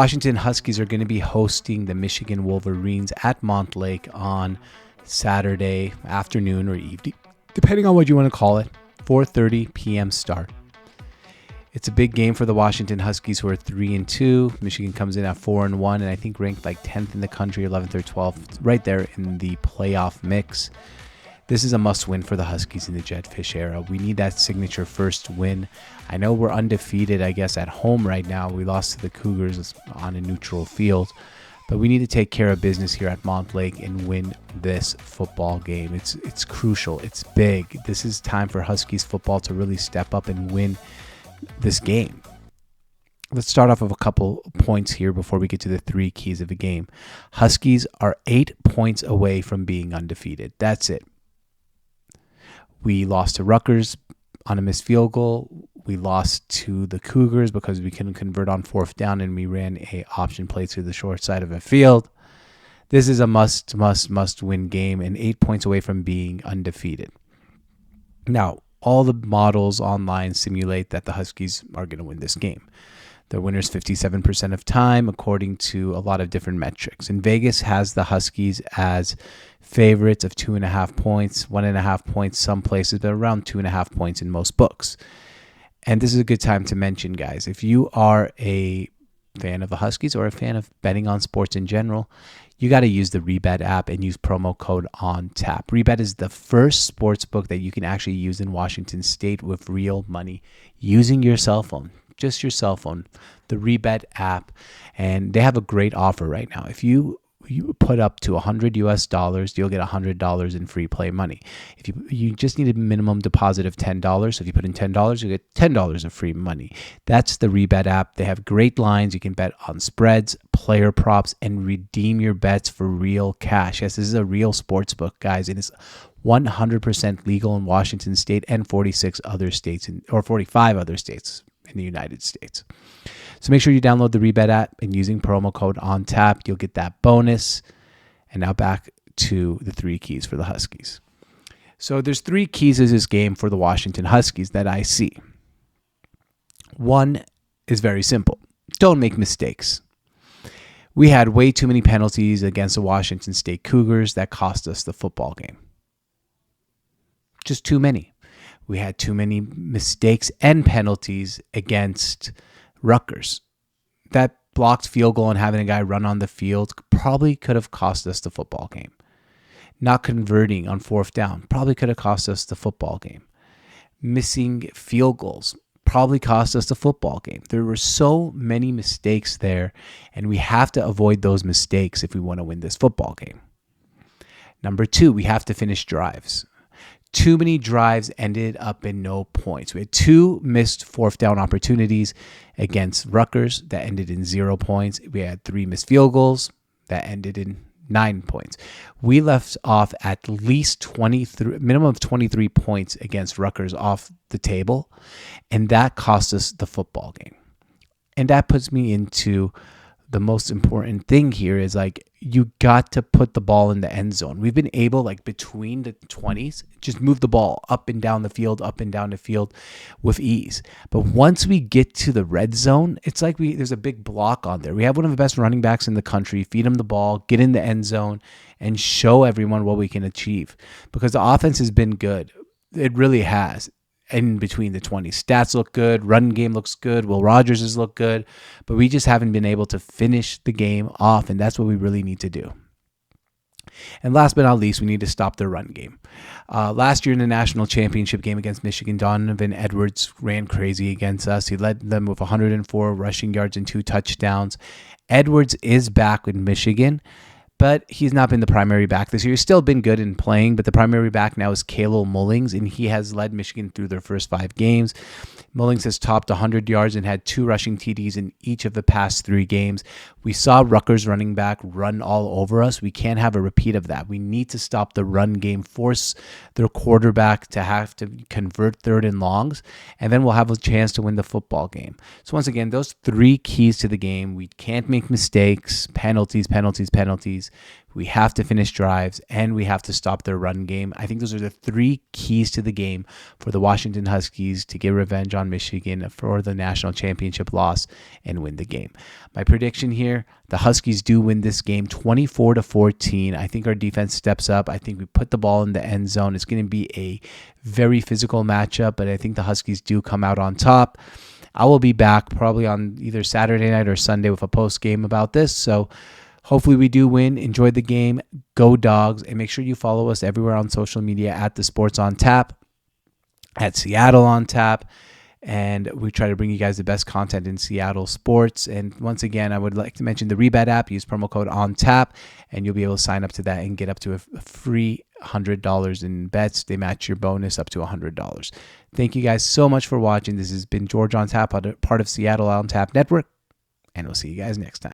Washington Huskies are going to be hosting the Michigan Wolverines at Montlake on Saturday afternoon or evening, depending on what you want to call it, 4:30 p.m. start. It's a big game for the Washington Huskies, who are 3-2. Michigan comes in at 4-1, and I think ranked like 10th in the country, 11th or 12th, right there in the playoff mix. This is a must-win for the Huskies in the Jetfish era. We need that signature first win. I know we're undefeated, I guess, at home right now. We lost to the Cougars on a neutral field. But we need to take care of business here at Montlake and win this football game. It's crucial. It's big. This is time for Huskies football to really step up and win this game. Let's start off with a couple points here before we get to the three keys of the game. Huskies are 8 points away from being undefeated. That's it. We lost to Rutgers on a missed field goal. We lost to the Cougars because we couldn't convert on fourth down, and we ran a option play to the short side of the field. This is a must win game, and 8 points away from being undefeated. Now, all the models online simulate that the Huskies are going to win this game. The winner's 57% of time, according to a lot of different metrics. And Vegas has the Huskies as favorites of 2.5 points, 1.5 points some places, but around 2.5 points in most books. And this is a good time to mention, guys, if you are a fan of the Huskies or a fan of betting on sports in general, you got to use the Rebet app and use promo code ONTAP. Rebet is the first sports book that you can actually use in Washington State with real money using your cell phone. Just your cell phone, the Rebet app, and they have a great offer right now. If you put up to $100 US, you'll get $100 in free play money. If you just need a minimum deposit of $10, so if you put in $10, you get $10 of free money. That's the Rebet app. They have great lines. You can bet on spreads, player props, and redeem your bets for real cash. Yes, this is a real sports book, guys, and it's 100% legal in Washington State and 46 other states, or 45 other states in the United States. So make sure you download the Rebet app, and using promo code ONTAP, you'll get that bonus. And now back to the three keys for the Huskies. So there's three keys to this game for the Washington Huskies that I see. One is very simple. Don't make mistakes. We had way too many penalties against the Washington State Cougars that cost us the football game. Just too many. We had too many mistakes and penalties against Rutgers. That blocked field goal and having a guy run on the field probably could have cost us the football game. Not converting on fourth down probably could have cost us the football game. Missing field goals probably cost us the football game. There were so many mistakes there, and we have to avoid those mistakes if we want to win this football game. Number two, we have to finish drives. Too many drives ended up in no points. We had two missed fourth down opportunities against Rutgers that ended in 0 points. We had 3 missed field goals that ended in 9 points. We left off at least 23, minimum of 23 points against Rutgers off the table, and that cost us the football game. And that puts me into the most important thing here is you got to put the ball in the end zone. We've been able, between the 20s, just move the ball up and down the field with ease. But once we get to the red zone, it's there's a big block on there. We have one of the best running backs in the country. Feed him the ball, get in the end zone, and show everyone what we can achieve. Because the offense has been good. It really has. In between the 20s. Stats look good. Run game looks good. Will Rogers has looked good. But we just haven't been able to finish the game off, and that's what we really need to do. And last but not least, we need to stop the run game. Last year in the national championship game against Michigan, Donovan Edwards ran crazy against us. He led them with 104 rushing yards and 2 touchdowns. Edwards is back with Michigan, but he's not been the primary back this year. He's still been good in playing, but the primary back now is Caleb Mullings, and he has led Michigan through their first 5 games. Mullings has topped 100 yards and had 2 rushing TDs in each of the past 3 games. We saw Rutgers running back run all over us. We can't have a repeat of that. We need to stop the run game, force their quarterback to have to convert third and longs, and then we'll have a chance to win the football game. So once again, those 3 keys to the game. We can't make mistakes, penalties. Huskies. We have to finish drives, and we have to stop their run game. I think those are the three keys to the game for the Washington Huskies to get revenge on Michigan for the national championship loss and win the game. My prediction here, the Huskies do win this game 24-14. I think our defense steps up. I think we put the ball in the end zone. It's going to be a very physical matchup, but I think the Huskies do come out on top. I will be back probably on either Saturday night or Sunday with a post game about this. So hopefully we do win. Enjoy the game. Go Dogs. And make sure you follow us everywhere on social media at the Sports on Tap, at Seattle on Tap. And we try to bring you guys the best content in Seattle sports. And once again, I would like to mention the Rebet app. Use promo code ONTAP, and you'll be able to sign up to that and get up to a free $100 in bets. They match your bonus up to $100. Thank you guys so much for watching. This has been George on Tap, part of Seattle on Tap Network, and we'll see you guys next time.